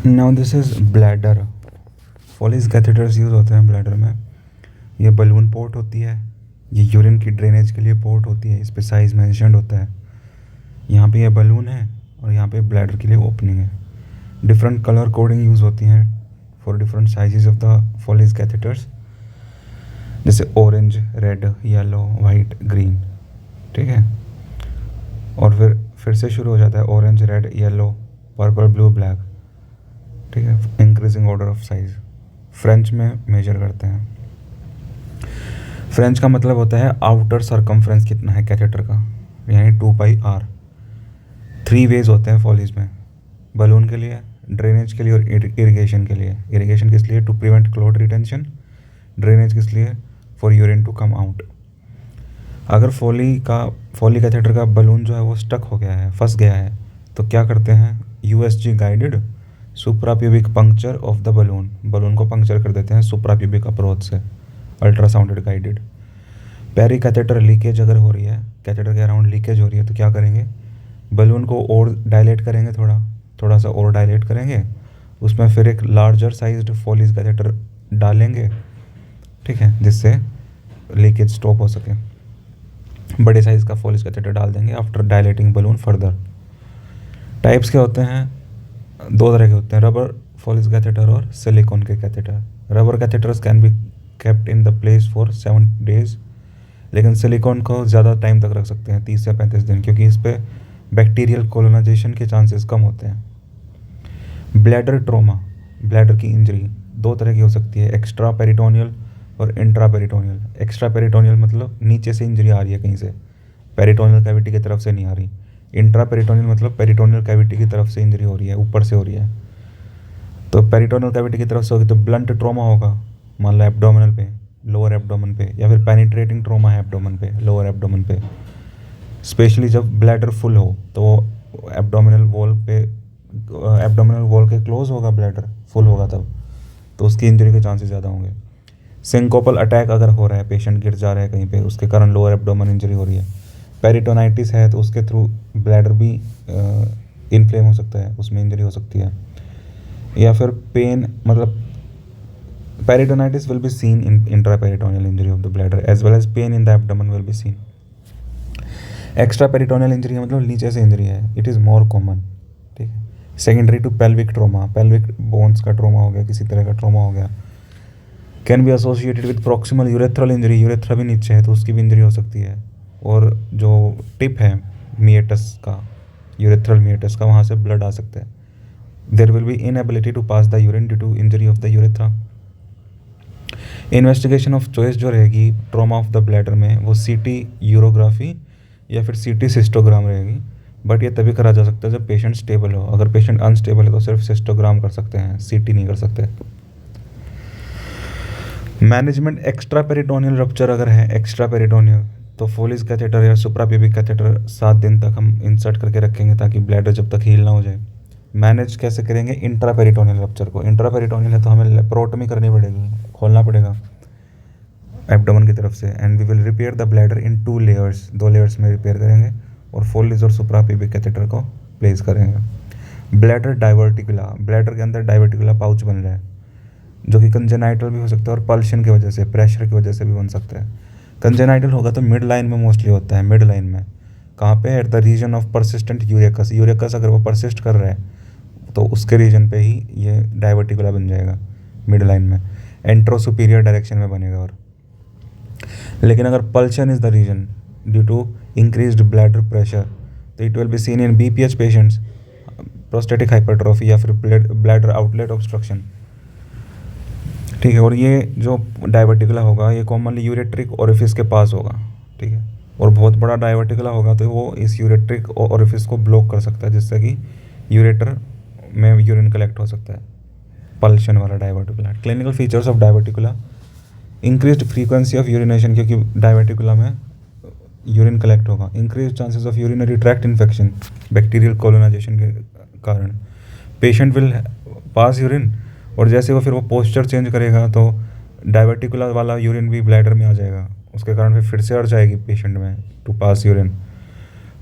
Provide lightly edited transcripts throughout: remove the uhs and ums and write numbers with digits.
Now this is bladder. Foley catheters use होते हैं bladder में। ये बलून पोर्ट होती है, ये यूरिन की ड्रेनेज के लिए पोर्ट होती है, इस पे साइज मेंशन्ड होता है। यहाँ पे ये बलून है और यहाँ पे ब्लैडर के लिए ओपनिंग है। डिफरेंट कलर कोडिंग यूज़ होती हैं for different sizes of the Foley's catheters, जैसे orange, red, yellow, white, green. ठीक है, और फिर से शुरू हो जाता है orange, red, yellow, purple, blue, black. ठीक है, increasing order of size. French में मेजर करते हैं। फ्रेंच का मतलब होता है आउटर सरकमफ्रेंस कितना है कैथेटर का, यानी 2πr। 3 वेज होते हैं फॉलिस में, बलून के लिए, ड्रेनेज के लिए और इरिगेशन के लिए। इरिगेशन किस लिए? To prevent clot retention. Drainage किस लिए? For urine to come out. अगर फॉली कैथेटर का बलून जो है वो स्टक हो गया है, फंस गया है, तो क्या करते हैं? USG guided suprapubic puncture of the balloon. Balloon को पंक्चर कर देते हैं सुप्राप्यूबिक अप्रोच से, अल्ट्रासाउंडेड गाइडेड। पेरी कैथेटर लीकेज अगर हो रही है, कैथेटर के अराउंड लीकेज हो रही है, तो क्या करेंगे? बलून को और डायलेट करेंगे, थोड़ा सा और डायलेट करेंगे, उसमें फिर एक लार्जर साइज्ड फॉलिस कैथेटर डालेंगे। ठीक है, जिससे लीकेज स्टॉप हो सके। बड़े साइज़ का फॉलिस कैथेटर डाल देंगे after dilating balloon further. Types क्या होते हैं? 2 तरह के होते हैं, रबर फॉलिस कैथेटर और सिलिकॉन के catheter. Rubber catheters can be kept in the place for 7 days, लेकिन सिलिकॉन को ज़्यादा टाइम तक रख सकते हैं, 30 से 35 दिन, क्योंकि इस पर बैक्टीरियल कोलोनाइजेशन के चांसेस कम होते हैं। ब्लैडर ट्रोमा, ब्लैडर की इंजरी 2 तरह की हो सकती है, एक्स्ट्रा पेरिटोनियल और इंट्रा पेरिटोनियल। एक्स्ट्रा पेरिटोनियल मतलब नीचे से इंजरी आ रही है कहीं से, पेरिटोनियल कैविटी की तरफ से नहीं आ रही। इंट्रा पेरिटोनियल मतलब पेरिटोनियल कैविटी की तरफ से इंजरी हो रही है, ऊपर से हो रही है। तो पेरिटोनियल कैविटी की तरफ से होगी तो ब्लंट ट्रोमा होगा, मान लो एब्डोमिनल पे, लोअर एब्डोमेन पे, या फिर पेनिट्रेटिंग ट्रोमा है एब्डोमेन पे, लोअर एब्डोमेन पे। स्पेशली जब ब्लैडर फुल हो तो एब्डोमिनल वॉल पे, एब्डोमिनल वॉल के क्लोज होगा, ब्लैडर फुल होगा तब, तो उसकी इंजरी के चांसेस ज़्यादा होंगे। सिंकोपल अटैक अगर हो रहा है, पेशेंट गिर जा रहा है कहीं पे, उसके कारण लोअर एब्डोमेन इंजरी हो रही है। पेरिटोनाइटिस है तो उसके थ्रू ब्लैडर भी इन्फ्लेम हो सकता है, उसमें इंजरी हो सकती है। या फिर पेन, मतलब peritonitis will be seen in intraperitoneal injury of the bladder as well as pain in the abdomen will be seen. Extra peritoneal injury है मतलब नीचे से इंजरी है, इट इज़ मोर कॉमन। ठीक है, secondary to pelvic trauma, pelvic bones का trauma हो गया, किसी तरह का ट्रोमा हो गया। Can be associated with proximal urethral injury, urethra भी नीचे है तो उसकी भी इंजरी हो सकती है। और जो टिप है मिएटस का, यूरेथ्रल मिएटस का, वहाँ से ब्लड आ सकता है। There will be inability to pass the urine due to injury of the urethra. Investigation of choice जो रहेगी ट्रॉमा ऑफ द ब्लैडर में, वो सीटी यूरोग्राफी या फिर सीटी सिस्टोग्राम रहेगी। बट ये तभी करा जा सकता है जब पेशेंट स्टेबल हो। अगर पेशेंट अनस्टेबल है तो सिर्फ सिस्टोग्राम कर सकते हैं, सीटी नहीं कर सकते। मैनेजमेंट एक्स्ट्रा पेरिटोनियल रप्चर अगर है, एक्स्ट्रा पेरिटोनियल, तो फोलिस कैथेटर या सुप्राप्यूबिक कैथेटर 7 दिन तक हम इंसर्ट करके रखेंगे ताकि ब्लैडर जब तक हील ना हो जाए। मैनेज कैसे करेंगे इंट्रा पेरिटोनियल रप्चर को? इंट्रा पेरिटोनियल है तो हमें लेप्रोटमी करनी पड़ेगी, खोलना पड़ेगा एब्डोमेन की तरफ से। And we will repair the bladder in 2 layers, 2 layers में रिपेयर करेंगे और फोलिस और सुप्राप्यूबिक कैथेटर को प्लेस करेंगे। ब्लैडर डाइवर्टिकुला, ब्लैडर के अंदर डाइवर्टिकुला पाउच बन रहा है, जो कि कंजेनाइटल भी हो सकता है और पल्शन की वजह से, प्रेशर की वजह से भी बन सकता है। कंजेनाइटल होगा तो मिड लाइन में मोस्टली होता है, मिड लाइन में। कहाँ पे? At the region of persistent urachus, urachus अगर वो परसिस्ट कर रहा है तो उसके रीजन पे ही ये डाइवर्टिकुला बन जाएगा, मिड लाइन में, एंट्रो सुपीरियर डायरेक्शन में बनेगा। और लेकिन अगर पल्शन is the reason due to increased bladder pressure, तो it will be seen in BPH patients, prostatic hypertrophy या फिर ब्लैडर आउटलेट ऑब्स्ट्रक्शन। ठीक है, और ये जो डाइवर्टिकुला होगा ये कॉमनली यूरेट्रिक ओरिफिस के पास होगा। ठीक है, और बहुत बड़ा डाइवर्टिकुला होगा तो वो इस यूरेट्रिक ओरिफिस को ब्लॉक कर सकता है, जिससे कि यूरेटर में यूरिन कलेक्ट हो सकता है। पल्शन वाला diverticula. Clinical features of diverticula, increased frequency of urination, क्योंकि डाइवर्टिकुला में यूरिन कलेक्ट होगा। Increase chances of urinary tract infection, bacterial colonization के कारण। पेशेंट विल पास यूरिन, और जैसे वो फिर वो पोस्चर चेंज करेगा तो डाइवर्टिकुला वाला यूरिन भी ब्लैडर में आ जाएगा, उसके कारण फिर से अर्ज आएगी पेशेंट में टू पास यूरिन।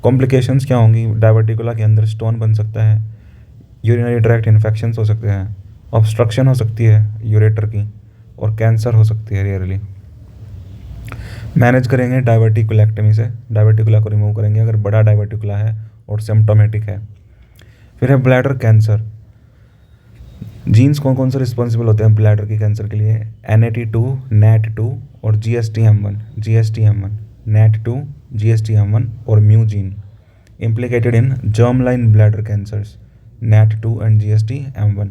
कॉम्प्लिकेशंस क्या होंगी? डाइवर्टिकुला के अंदर स्टोन बन सकता है, यूरिनरी ट्रैक्ट इन्फेक्शंस हो सकते हैं, ऑब्स्ट्रक्शन हो सकती है यूरेटर की, और कैंसर हो सकती है रेयरली। मैनेज करेंगे डाइवर्टिकुलेक्टमी से, डाइवर्टिकुला को रिमूव करेंगे अगर बड़ा डाइवर्टिकुला है और सिम्टोमेटिक है। फिर है ब्लैडर कैंसर। जीन्स कौन कौन से रिस्पॉन्सिबल होते हैं ब्लैडर के कैंसर के लिए? NAT2, NAT2 और GST-M1, GST-M1, NAT2, GST-M1 और mu gene implicated in germline bladder cancers, NAT2 and GST-M1।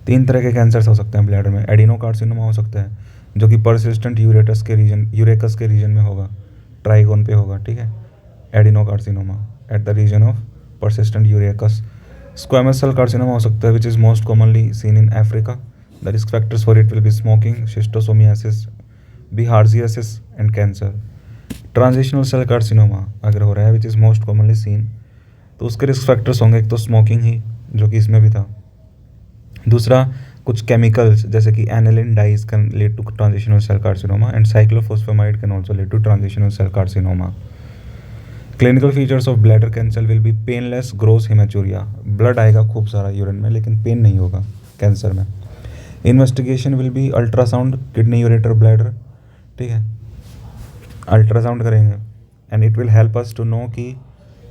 3 तरह के कैंसर्स हो सकते हैं ब्लैडर में। एडिनोकार्सिनोमा हो सकता है जो कि परसिस्टेंट यूरेकस के रीजन में होगा, ट्राइगोन पे होगा, ठीक है। Adenocarcinoma at the region of persistent urachus. Squamous cell carcinoma हो सकता है which is most commonly seen in Africa. The risk factors for it will be smoking, schistosomiasis, bilharziasis and cancer. Transitional cell carcinoma अगर हो रहा है which is most commonly seen, तो उसके risk factors होंगे एक तो स्मोकिंग ही, जो कि इसमें भी था। दूसरा कुछ केमिकल्स जैसे कि aniline dyes can lead to transitional cell carcinoma and cyclophosphamide can also lead to transitional cell carcinoma. Clinical features of bladder cancer will be painless gross haematuria. Blood आएगा खूब सारा यूरिन में लेकिन पेन नहीं होगा cancer में। Investigation will be ultrasound kidney ureter bladder, ठीक है, अल्ट्रासाउंड करेंगे and it will help us to know कि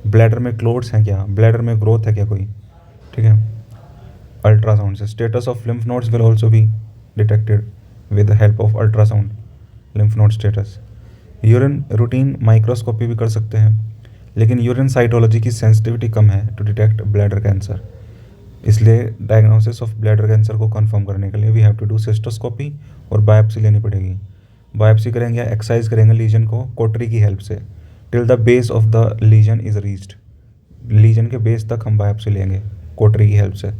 ब्लैडर में क्लोट्स हैं क्या, ब्लैडर में ग्रोथ है क्या कोई, ठीक है, अल्ट्रासाउंड से। Status of lymph nodes will also be detected with the help of ultrasound, lymph node status. Urine routine microscopy भी कर सकते हैं, लेकिन यूरिन साइटोलॉजी की सेंसिटिविटी कम है टू डिटेक्ट ब्लैडर कैंसर, इसलिए डायग्नोसिस ऑफ ब्लैडर कैंसर को कंफर्म करने के लिए we have to do cystoscopy और बायोप्सी लेनी पड़ेगी। बायोप्सी करेंगे या एक्सरसाइज करेंगे लीजन को कोटरी की हेल्प से till the base of the lesion is reached. Lesion के बेस तक हम बायोप्सी लेंगे कोटरी की हेल्प से।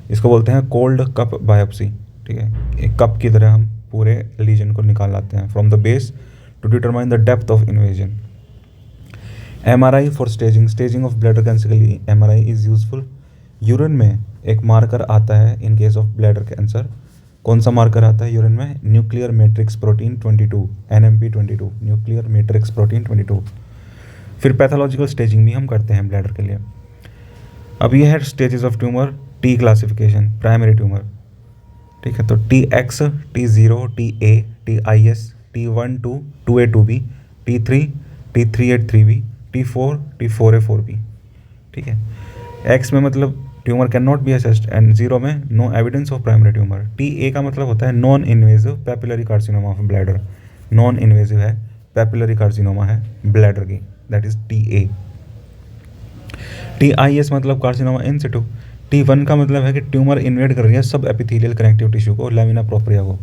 इसको बोलते हैं कोल्ड कप बायोप्सी, ठीक है। एक कप की तरह हम पूरे लीजन को निकाल लाते हैं from the base to determine the depth of invasion. MRI for staging of bladder cancer के लिए MRI इज़ यूजफुल। यूरिन में एक मार्कर आता है in case of bladder cancer. कौन सा मार्कर आता है यूरिन में? Nuclear matrix protein 22, NMP22, nuclear matrix protein 22। फिर पैथोलॉजिकल स्टेजिंग भी हम करते हैं ब्लैडर के लिए। अब ये है stages of tumour, T classification, primary tumour, ठीक है। तो TX, T0, TA, TIS, T1, 2, 2A, 2B, T3, T3A, 3B, T4, T4A, 4B, ठीक है। X में मतलब tumour can not be assessed and 0 में no evidence of primary tumour. TA का मतलब होता है non invasive papillary carcinoma of bladder. Non invasive है, पैपिलरी कार्सिनोमा है ब्लैडर की, दैट इज TA। TIS मतलब कार्सिनोमा इन सिटू। T1 का मतलब है कि ट्यूमर इन्वेड कर रही है सब एपिथेलियल कनेक्टिव टिश्यू को, लैमिना प्रोप्रिया को।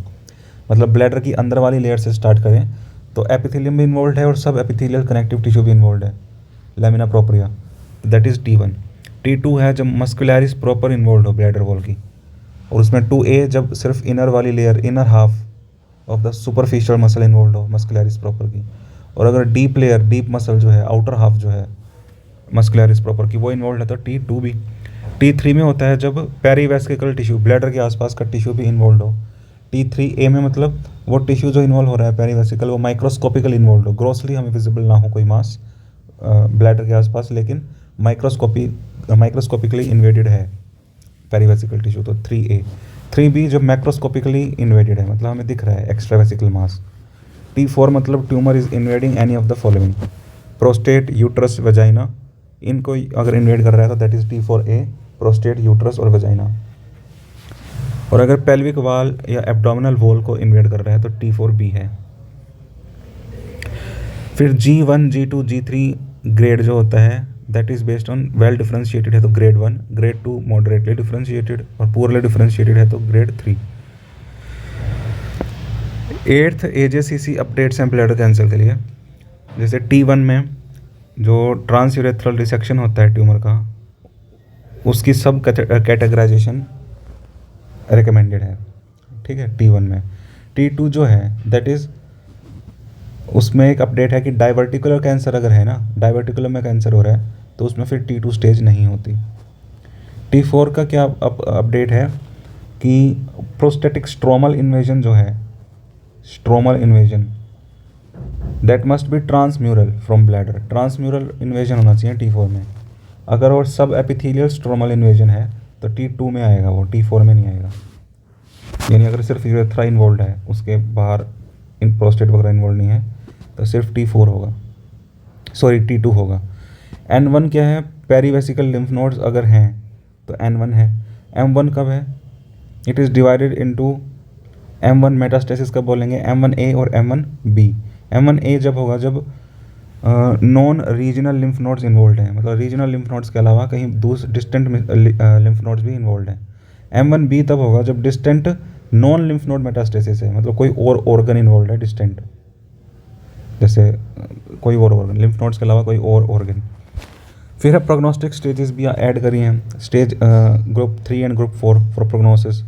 मतलब ब्लैडर की अंदर वाली लेयर से स्टार्ट करें तो एपिथेलियम भी इन्वॉल्व है और सब एपिथेलियल कनेक्टिव टिश्यू भी इन्वॉल्व है, lamina propria, that is T1। T2 है जब मस्कुलरिस प्रॉपर इन्वॉल्व हो ब्लैडर वॉल की, और उसमें 2A जब सिर्फ इनर वाली layer, inner half of the superficial muscle involve हो मस्कुलरिस प्रॉपर की। और अगर डीप लेयर, डीप मसल जो है, आउटर हाफ जो है मस्कुलरिस प्रॉपर की, वो इन्वॉल्व है तो T2 भी। T3 में होता है जब पेरीवेस्किकल टिश्यू, ब्लैडर के आसपास का टिश्यू भी इन्वॉल्व हो। T3A में मतलब वो टिश्यू जो इन्वॉल्व हो रहा है पेरीवेस्किकल, वो माइक्रोस्कोपिकल इन्वॉल्व हो, ग्रॉसली हमें विजिबल ना हो कोई मास ब्लैडर के आसपास, लेकिन माइक्रोस्कोपिकली इन्वेडेड है पेरीवेसिकल टिश्यू, तो 3A। 3B जब मैक्रोस्कोपिकली इन्वेडेड है, मतलब हमें दिख रहा है एक्स्ट्रावेसिकल मास। T4 मतलब tumour is invading any of the following, prostate, uterus, vagina, इनको अगर इन्वेड कर रहा है तो that is T4A, prostate, uterus और वजाइना। और अगर पेल्विक वाल या एब्डोमिनल वॉल को इन्वेड कर रहा है तो T4B है। फिर G1, G2, G3 ग्रेड जो होता है that is based on well differentiated है तो ग्रेड 1, ग्रेड 2 मॉडरेटली डिफरेंशिएटेड और पुअरली डिफरेंशिएटेड है तो ग्रेड 3। 8th AJCC अपडेट्स हैं ब्लैडर कैंसर के लिए। जैसे T1 में जो ट्रांसयूरेथ्रल रिसेक्शन होता है ट्यूमर का, उसकी सब कैटेगराइजेशन रिकमेंडेड है, ठीक है, T1 में। T2 जो है दैट इज़, उसमें एक अपडेट है कि डाइवर्टिकुलर कैंसर अगर है ना, डाइवर्टिकुलर में कैंसर हो रहा है तो उसमें फिर T2 स्टेज नहीं होती। T4 का क्या अपडेट है कि प्रोस्टेटिक स्ट्रोमल इन्वेजन जो है, stromal invasion that must be transmural from bladder. Transmural invasion होना चाहिए T4 में। अगर और सब एपिथेलियल स्ट्रोमल इन्वेजन है तो T2 में आएगा वो, T4 में नहीं आएगा। यानी अगर सिर्फ यूरेथ्रा इन्वॉल्व है, उसके बाहर इन प्रोस्टेट वगैरह इन्वॉल्व नहीं है, तो सिर्फ T4 होगा, सॉरी T2 होगा। N1 क्या है, पेरीवेसिकल लिम्फ नोड्स अगर हैं तो N1 है। M1 कब है, it is divided into M1 metastasis कब बोलेंगे, M1A और M1B। M1A जब होगा जब non regional lymph nodes involve हैं, मतलब रीजनल लिम्फ नोड्स के अलावा कहीं डिस्टेंट लिम्फ नोड्स भी इन्वॉल्व हैं। M1B तब होगा जब distant non lymph node metastasis है, मतलब कोई और ऑर्गन इन्वॉल्व है डिस्टेंट, जैसे कोई और ऑर्गन, लिम्फ नोड्स के अलावा कोई और ऑर्गन। फिर है प्रोग्नोस्टिक स्टेजेस भी ऐड करी हैं, stage group 3 and group 4 for prognosis.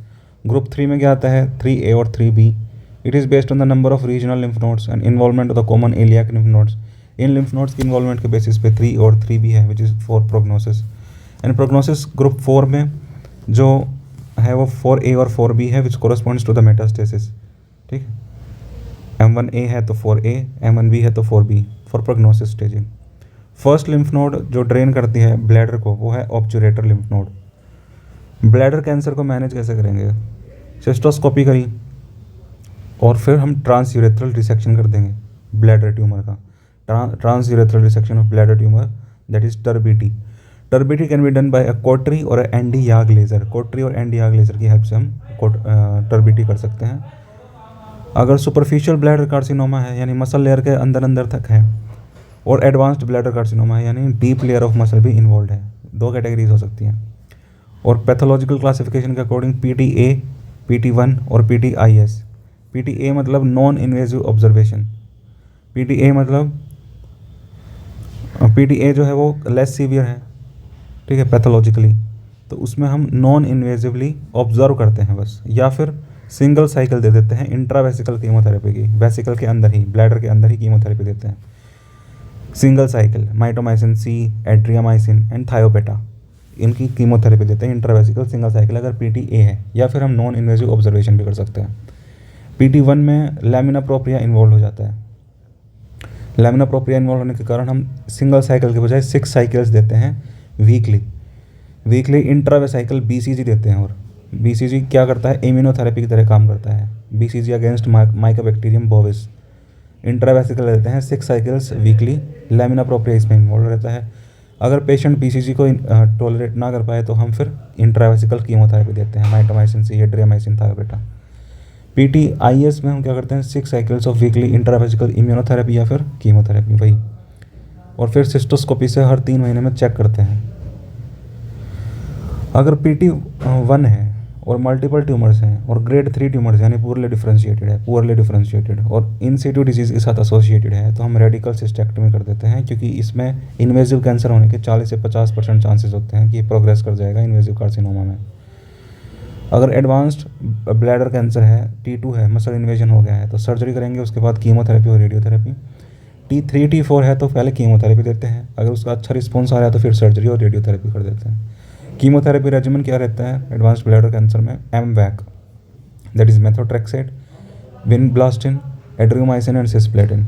Group 3 में क्या आता है, 3A और 3B। It is based on the number of regional lymph nodes and involvement of the common iliac lymph nodes. In lymph nodes की involvement के basis पे 3 और 3B है, which is for prognosis. And prognosis group 4 में जो है वो 4A और 4B है, विच कोरस्पॉन्ड्स टू द मेटास्टेसिस। ठीक है, M1A है तो 4A, M1B है तो 4B for prognosis staging. First lymph node जो ड्रेन करती है ब्लैडर को, वो है ऑब्चुरेटर लिम्फ नोड। ब्लैडर कैंसर को मैनेज कैसे करेंगे, सिस्टोस्कोपी करी और फिर हम ट्रांसयूरेथ्रल रिसेक्शन कर देंगे ब्लैडर ट्यूमर का, transurethral resection of bladder tumour, that is TURBT. TURBT can be done by a cautery और एनडी याग लेज़र। कोटरी और एनडी याग लेज़र की हेल्प से हम टर्बिटी कर सकते हैं। अगर सुपरफिशियल ब्लैडर कार्सिनोमा है, यानी मसल लेयर के अंदर अंदर तक है, और एडवांस्ड ब्लैडर कार्सिनोमा है, यानी डीप लेयर ऑफ मसल भी इन्वॉल्व है, 2 कैटेगरीज हो सकती हैं। और पैथोलॉजिकल क्लासिफिकेशन के अकॉर्डिंग PTA, PT1 और PTIS। PTA मतलब नॉन इन्वेजिव ऑब्जर्वेशन, PTA मतलब PTA जो है वो लेस सीवियर है, ठीक है, पैथोलॉजिकली, तो उसमें हम नॉन इन्वेजिवली ऑब्जर्व करते हैं बस, या फिर सिंगल साइकिल दे देते हैं इंट्रावेसिकल कीमोथेरेपी की, वेसिकल के अंदर ही, ब्लैडर के अंदर ही कीमोथेरेपी देते हैं, single cycle, mitomycin C, adriamycin and thiotepa, इनकी कीमोथेरेपी देते हैं इंट्रावेसिकल सिंगल साइकिल अगर PTA है, या फिर हम नॉन इन्वेजिव ऑब्जर्वेशन भी कर सकते हैं। PT1 में लैमिना प्रोप्रिया इन्वॉल्व हो जाता है। लैमिना प्रोप्रिया इन्वॉल्व होने के कारण हम सिंगल साइकिल के बजाय 6 साइकिल्स देते हैं वीकली इंट्रावेसाइकल BCG देते हैं। और BCG क्या करता है, इम्यूनोथेरेपी की तरह काम करता है, BCG against Mycobacterium bovis. Intravesical देते हैं 6 साइकिल्स वीकली, लैमिना प्रोप्रिया इसमें इन्वॉल्व रहता है। अगर पेशेंट BCG को टॉलरेट ना कर पाए तो हम फिर इंट्रावेसिकल कीमोथेरेपी देते हैं, माइटोमाइसिन C, एड्रियामाइसिन, थायोपेटा। PTIS में हम क्या करते हैं, 6 cycles of weekly intravesical immunotherapy या फिर कीमोथेरेपी वही, और फिर सिस्टोस्कोपी से हर 3 महीने में चेक करते हैं। अगर PT1 है और मल्टीपल ट्यूमर्स हैं और ग्रेड 3 ट्यूमर्स यानी पुअरली डिफरेंशिएटेड और इन सिटू डिजीज़ के साथ एसोसिएटेड है, तो हम रेडिकल सिस्टेक्टमी कर देते हैं, क्योंकि इसमें इन्वेजिव कैंसर होने के 40 से 50% चांसेस होते हैं कि प्रोग्रेस कर जाएगा इन्वेजिव कार्सिनोमा में। अगर एडवांस्ड ब्लैडर कैंसर है, T2 है, मसल इन्वेजन हो गया है, तो सर्जरी करेंगे, उसके बाद कीमोथेरेपी और रेडियोथेरेपी। T3 T4 है तो पहले कीमोथेरेपी देते हैं, अगर उसका अच्छा रिस्पॉन्स आ रहा है तो फिर सर्जरी और रेडियोथेरेपी कर देते हैं। कीमोथेरेपी रेजिमेंट क्या रहता है एडवांस्ड ब्लैडर कैंसर में, MVAC, that is methotrexate, vinblastine, adriamycin and cisplatin.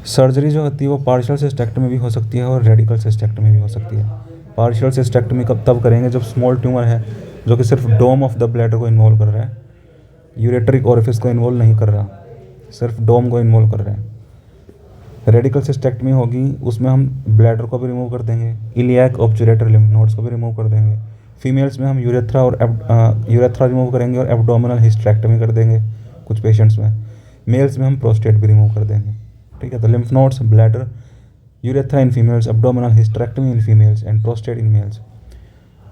Surgery जो होती है वो पार्शियल सिस्टेक्टमी भी हो सकती है और रेडिकल सिस्टेक्टमी भी हो सकती है। पार्शियल सिस्टेक्टमी कब तब करेंगे जब स्मॉल ट्यूमर है जो कि सिर्फ डोम ऑफ द ब्लैडर को इन्वॉल्व कर रहा है, यूरेट्रिक ओरिफिस को इन्वॉल्व नहीं कर रहा, सिर्फ डोम को इन्वॉल्व कर रहा है। रेडिकल सिस्टेक्टमी होगी, उसमें हम ब्लैडर को भी रिमूव कर देंगे, इलियाक ऑब्चुरेटर लिम्फ नोड्स को भी रिमूव कर देंगे। फीमेल्स में हम यूरेथ्रा रिमूव करेंगे और एब्डोमिनल हिस्टेरेक्टमी कर देंगे कुछ पेशेंट्स में। मेल्स में हम प्रोस्टेट भी रिमूव कर देंगे। ठीक है, तो lymph nodes, bladder, urethra in females, abdominal hysterectomy in females and prostate in males.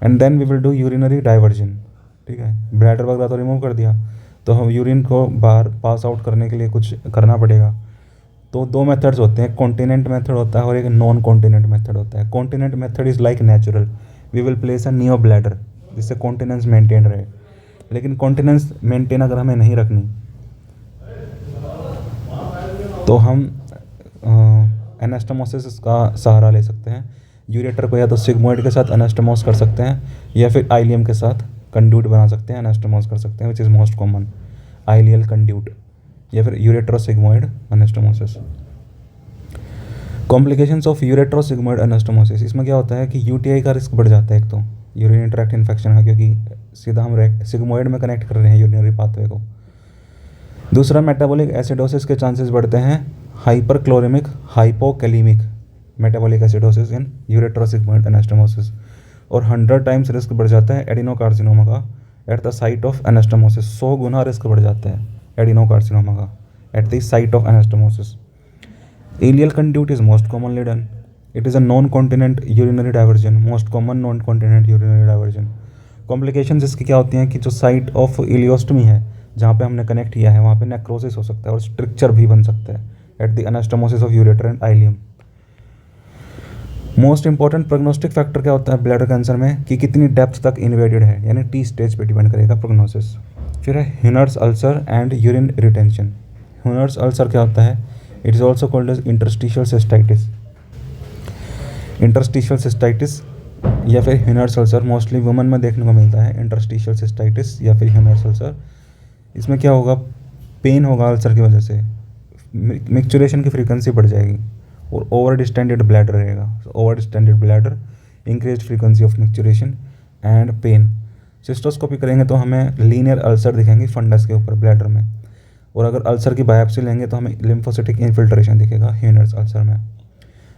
And then we will do urinary diversion. ठीक है, ब्लैडर वगैरह तो रिमूव कर दिया, तो हम यूरिन को बाहर पास आउट करने के लिए कुछ करना पड़ेगा। तो 2 मेथड्स होते हैं, कॉन्टिनेंट मेथड होता है और एक नॉन कॉन्टिनेंट मेथड होता है। Continent method is like natural, we will place a neo bladder जिससे कॉन्टिनेंस मेंटेन रहे। लेकिन कॉन्टिनेंस मेंटेन अगर हमें नहीं रखनी तो हम एनास्टोमोसिस का सहारा ले सकते हैं। यूरेटर को या तो सिग्मोइड के साथ एनास्टोमोस कर सकते हैं या फिर आइलियम के साथ कंड्यूट बना सकते हैं, एनास्टोमोस कर सकते हैं, which is most common, ileal conduit या फिर ureterosigmoid anastomosis. Complications of ureterosigmoid anastomosis, इसमें क्या होता है कि UTI का रिस्क बढ़ जाता है। एक तो यूरिन ट्रैक्ट इन्फेक्शन का, क्योंकि सीधा हम सिग्मोइड में कनेक्ट कर रहे हैं यूरिनरी पाथवे को। दूसरा, मेटाबॉलिक एसिडोसिस के चांसेस बढ़ते हैं हाइपरक्लोरेमिक हाइपोकैलिमिक मेटाबॉलिक एसिडोसिस इन यूरेट्रोसिग्मोइड एनास्टोमोसिस, और 100 टाइम्स रिस्क बढ़ जाता है एडिनोकार्सिनोमा का at the site of anastomosis. 100 Guna risk बढ़ जाता है एडिनोकार्सिनोमा का at the site of anastomosis. Ileal conduit is most commonly done. It is a non continent urinary diversion, most common noun continent urinary diversion. Complications इसकी क्या होती हैं कि जो साइट ऑफ इलियोस्टमी है, जहाँ पे हमने कनेक्ट किया है, वहाँ पे नेक्रोसिस हो सकता है और स्ट्रक्चर भी बन सकता है at the anastomosis of ureter and ileum. Most important prognostic factor क्या होता है ब्लैडर कैंसर में कि कितनी डेप्थ तक इन्वेडेड है, यानी टी स्टेज पे डिपेंड करेगा प्रोग्नोसिस। फिर है Hunner's ulcer and urine retention. Hunner's ulcer क्या होता है? It is also called as interstitial cystitis. Interstitial cystitis या फिर ह्यूनर्स अल्सर मोस्टली वुमेन में देखने को मिलता है, इंटरस्टिशियल सिस्टाइटिस या फिर ह्यूनर्स अल्सर। इसमें क्या होगा? पेन होगा अल्सर की वजह से, मिक्सचुरेशन की फ्रीक्वेंसी बढ़ जाएगी और ओवर डिस्टेंडेड ब्लैडर रहेगा। Over distended bladder, increase frequency of micturition and pain. Cystoscopy करेंगे तो हमें लीनियर अल्सर दिखेंगे फंडस के ऊपर ब्लैडर में, और अगर अल्सर की बायोप्सी लेंगे तो हमें लिम्फोसिटिक इन्फिल्ट्रेशन दिखेगा ह्यूनर्स अल्सर में।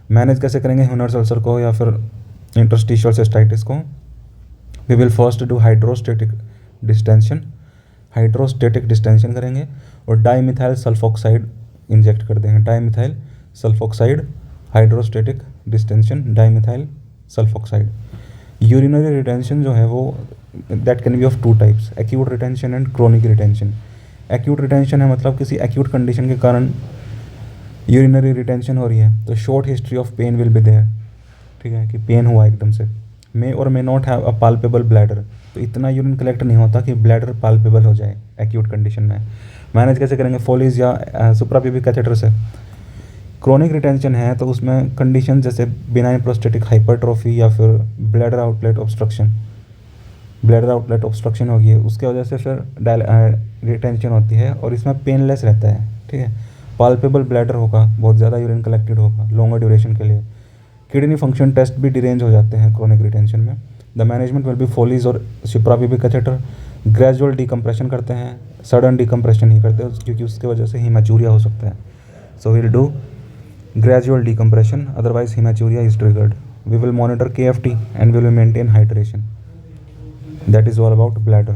मैनेज कैसे करेंगे ह्यूनर्स अल्सर को या फिर इंटरस्टिशियल सिस्टाइटिस को? We will first do hydrostatic distension. Hydrostatic distension करेंगे और डाईमिथाइल सल्फोक्साइड इंजेक्ट कर देंगे। Dimethyl sulfoxide, hydrostatic distension, dimethyl sulfoxide. Urinary retention जो है वो that can be of 2 types, acute retention and chronic retention. Acute retention है मतलब किसी एक्यूट कंडीशन के कारण यूरिनरी रिटेंशन हो रही है, तो short history of pain will be there, ठीक है, कि पेन हुआ एकदम से। मे और may not have a palpable bladder, तो इतना यूरिन कलेक्ट नहीं होता कि ब्लैडर पाल्पेबल हो जाए एक्यूट कंडीशन में। मैनेज कैसे करेंगे? फोलिज या सुप्राप्यूबिक कैथेटर से। क्रोनिक रिटेंशन है तो उसमें कंडीशन जैसे बिनाइन प्रोस्टेटिक हाइपरट्रोफी या फिर bladder outlet obstruction, bladder outlet obstruction होगी है, उसके वजह से फिर रिटेंशन होती है और इसमें पेनलेस रहता है, ठीक है। पाल्पेबल ब्लैडर होगा, बहुत ज़्यादा यूरिन कलेक्टेड होगा लॉन्गर ड्यूरेशन के लिए। किडनी फंक्शन टेस्ट भी डिरेंज हो जाते हैं क्रोनिक रिटेंशन में। द मैनेजमेंट विल बी फोलिज और सुप्राप्यूबिक कैथेटर। ग्रेजुअल डिकम्प्रेशन करते हैं, सडन डिकम्प्रेशन नहीं करते क्योंकि उसके वजह से हीमाचूरिया हो सकता है। So will do gradual decompression, otherwise hematuria is triggered. We will monitor KFT and we will maintain hydration. That is all about bladder.